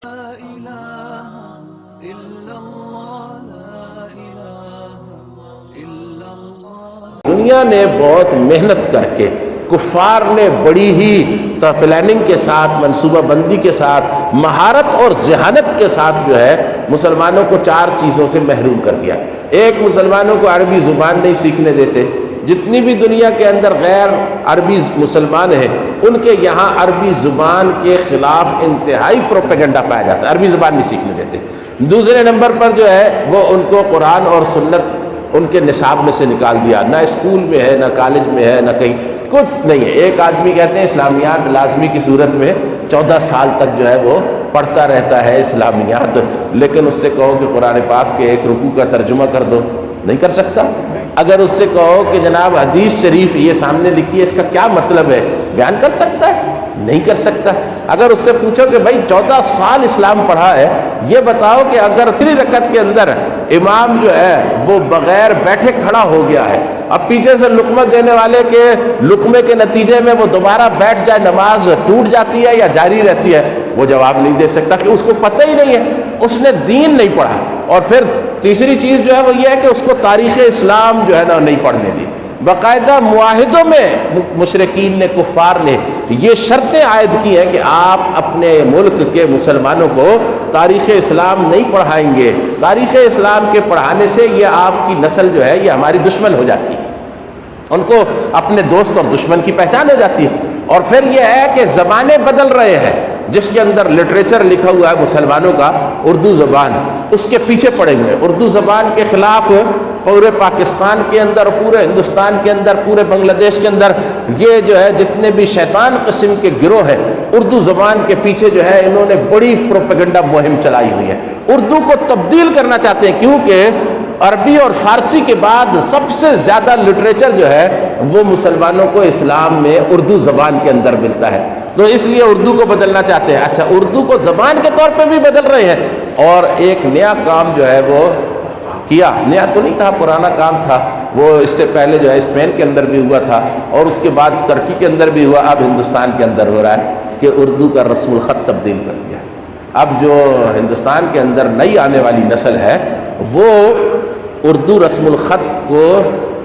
لا إله إلا الله لا إله إلا الله. دنیا نے بہت محنت کر کے، کفار نے بڑی ہی پلاننگ کے ساتھ، منصوبہ بندی کے ساتھ، مہارت اور ذہانت کے ساتھ جو ہے مسلمانوں کو 4 چیزوں سے محروم کر دیا. ایک، مسلمانوں کو عربی زبان نہیں سیکھنے دیتے. جتنی بھی دنیا کے اندر غیر عربی مسلمان ہیں ان کے یہاں عربی زبان کے خلاف انتہائی پروپیگنڈا پایا جاتا ہے، عربی زبان نہیں سیکھنے دیتے. دوسرے نمبر پر جو ہے وہ ان کو قرآن اور سنت ان کے نصاب میں سے نکال دیا، نہ اسکول میں ہے، نہ کالج میں ہے، نہ کہیں کچھ نہیں ہے. ایک آدمی کہتے ہیں اسلامیات لازمی کی صورت میں 14 سال تک جو ہے وہ پڑھتا رہتا ہے اسلامیات، لیکن اس سے کہو کہ قرآن پاک کے ایک رکوع کا ترجمہ کر دو، نہیں کر سکتا. اگر اس سے کہو کہ جناب حدیث شریف یہ سامنے لکھی ہے، اس کا کیا مطلب ہے، بیان کر سکتا ہے؟ نہیں کر سکتا. اگر اس سے پوچھو کہ بھائی 14 سال اسلام پڑھا ہے، یہ بتاؤ کہ اگر 3 رکعت کے اندر امام جو ہے وہ بغیر بیٹھے کھڑا ہو گیا ہے، اب پیچھے سے لقمہ دینے والے کے لقمے کے نتیجے میں وہ دوبارہ بیٹھ جائے، نماز ٹوٹ جاتی ہے یا جاری رہتی ہے؟ وہ جواب نہیں دے سکتا کہ اس کو پتہ ہی نہیں ہے، اس نے دین نہیں پڑھا. اور پھر تیسری چیز جو ہے وہ یہ ہے کہ اس کو تاریخ اسلام جو ہے نا نہیں پڑھنے دی. باقاعدہ معاہدوں میں مشرکین نے، کفار نے یہ شرطیں عائد کی ہیں کہ آپ اپنے ملک کے مسلمانوں کو تاریخ اسلام نہیں پڑھائیں گے. تاریخ اسلام کے پڑھانے سے یہ آپ کی نسل جو ہے یہ ہماری دشمن ہو جاتی ہے، ان کو اپنے دوست اور دشمن کی پہچان ہو جاتی ہے. اور پھر یہ ہے کہ زبانیں بدل رہے ہیں، جس کے اندر لٹریچر لکھا ہوا ہے مسلمانوں کا اردو زبان، اس کے پیچھے پڑیں گے. اردو زبان کے خلاف پورے پاکستان کے اندر، پورے ہندوستان کے اندر، پورے بنگلہ دیش کے اندر یہ جو ہے جتنے بھی شیطان قسم کے گروہ ہیں اردو زبان کے پیچھے جو ہے انہوں نے بڑی پروپیگنڈا مہم چلائی ہوئی ہے. اردو کو تبدیل کرنا چاہتے ہیں، کیونکہ عربی اور فارسی کے بعد سب سے زیادہ لٹریچر جو ہے وہ مسلمانوں کو اسلام میں اردو زبان کے اندر ملتا ہے، تو اس لیے اردو کو بدلنا چاہتے ہیں. اچھا، اردو کو زبان کے طور پہ بھی بدل رہے ہیں. اور ایک نیا کام جو ہے وہ کیا، نیا تو نہیں تھا، پرانا کام تھا، وہ اس سے پہلے جو ہے اسپین کے اندر بھی ہوا تھا اور اس کے بعد ترکی کے اندر بھی ہوا، اب ہندوستان کے اندر ہو رہا ہے کہ اردو کا رسم الخط تبدیل کر دیا. اب جو ہندوستان کے اندر نئی آنے والی نسل ہے وہ اردو رسم الخط کو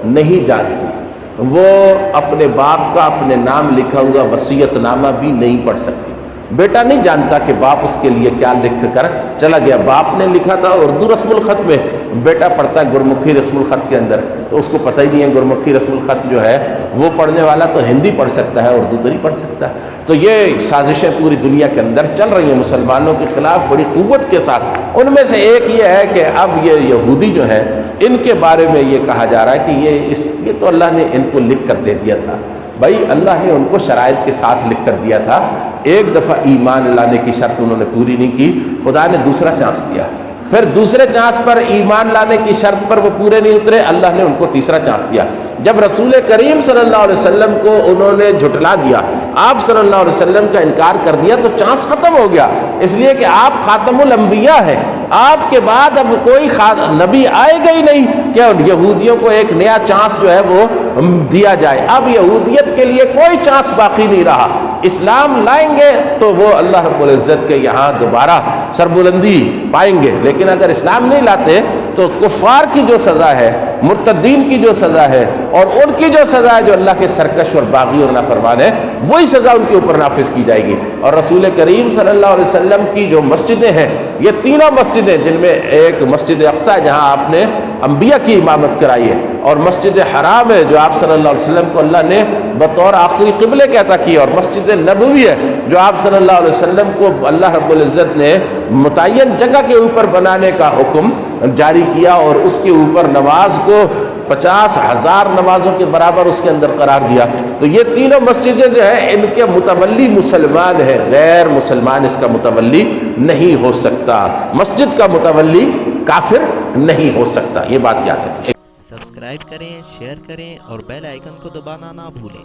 نہیں جانتی، وہ اپنے باپ کا اپنے نام لکھا ہوا وصیت نامہ بھی نہیں پڑھ سکتی. بیٹا نہیں جانتا کہ باپ اس کے لیے کیا لکھ کر چلا گیا. باپ نے لکھا تھا اردو رسم الخط میں، بیٹا پڑھتا ہے گرمکھی رسم الخط کے اندر، تو اس کو پتہ ہی نہیں ہے گرمکھی رسم الخط جو ہے وہ پڑھنے والا تو ہندی پڑھ سکتا ہے، اردو تو نہیں پڑھ سکتا. تو یہ سازشیں پوری دنیا کے اندر چل رہی ہیں مسلمانوں کے خلاف بڑی قوت کے ساتھ. ان میں سے ایک یہ ہے کہ اب یہ یہودی جو ہے ان کے بارے میں یہ کہا جا رہا ہے کہ یہ تو اللہ نے ان کو لکھ کر دے دیا تھا. بھائی اللہ نے ان کو شرائط کے ساتھ لکھ کر دیا تھا. ایک دفعہ ایمان لانے کی شرط انہوں نے پوری نہیں کی، خدا نے دوسرا چانس دیا. پھر دوسرے چانس پر ایمان لانے کی شرط پر وہ پورے نہیں اترے، اللہ نے ان کو تیسرا چانس دیا. جب رسول کریم صلی اللہ علیہ وسلم کو انہوں نے جھٹلا دیا، آپ صلی اللہ علیہ وسلم کا انکار کر دیا، تو چانس ختم ہو گیا. اس لیے کہ آپ خاتم الانبیاء ہیں، آپ کے بعد اب کوئی نبی آئے گا ہی نہیں کہ یہودیوں کو ایک نیا چانس جو ہے وہ دیا جائے. اب یہودیت کے لیے کوئی چانس باقی نہیں رہا. اسلام لائیں گے تو وہ اللہ رب العزت کے یہاں دوبارہ سربلندی پائیں گے، لیکن اگر اسلام نہیں لاتے تو کفار کی جو سزا ہے، مرتدین کی جو سزا ہے، اور ان کی جو سزا ہے جو اللہ کے سرکش اور باغی اور نافرمان ہے، وہی سزا ان کے اوپر نافذ کی جائے گی. اور رسول کریم صلی اللہ علیہ وسلم کی جو مسجدیں ہیں، یہ تینوں مسجدیں، جن میں ایک مسجد اقصی ہے جہاں آپ نے انبیاء کی امامت کرائی ہے، اور مسجد حرام ہے جو آپ صلی اللہ علیہ وسلم کو اللہ نے بطور آخری قبلے کے عطا کیا، اور مسجد نبوی ہے جو آپ صلی اللہ علیہ وسلم کو اللہ رب العزت نے متعین جگہ کے اوپر بنانے کا حکم جاری کیا، اور اس کے اوپر نماز کو 50,000 نمازوں کے برابر اس کے اندر قرار دیا. تو یہ تینوں مسجدیں جو ہیں ان کے متولی مسلمان ہیں، غیر مسلمان اس کا متولی نہیں ہو سکتا. مسجد کا متولی کافر نہیں ہو سکتا، یہ بات یاد رکھیں. سبسکرائب کریں، شیئر کریں اور بیل آئیکن کو دبانا نہ بھولیں.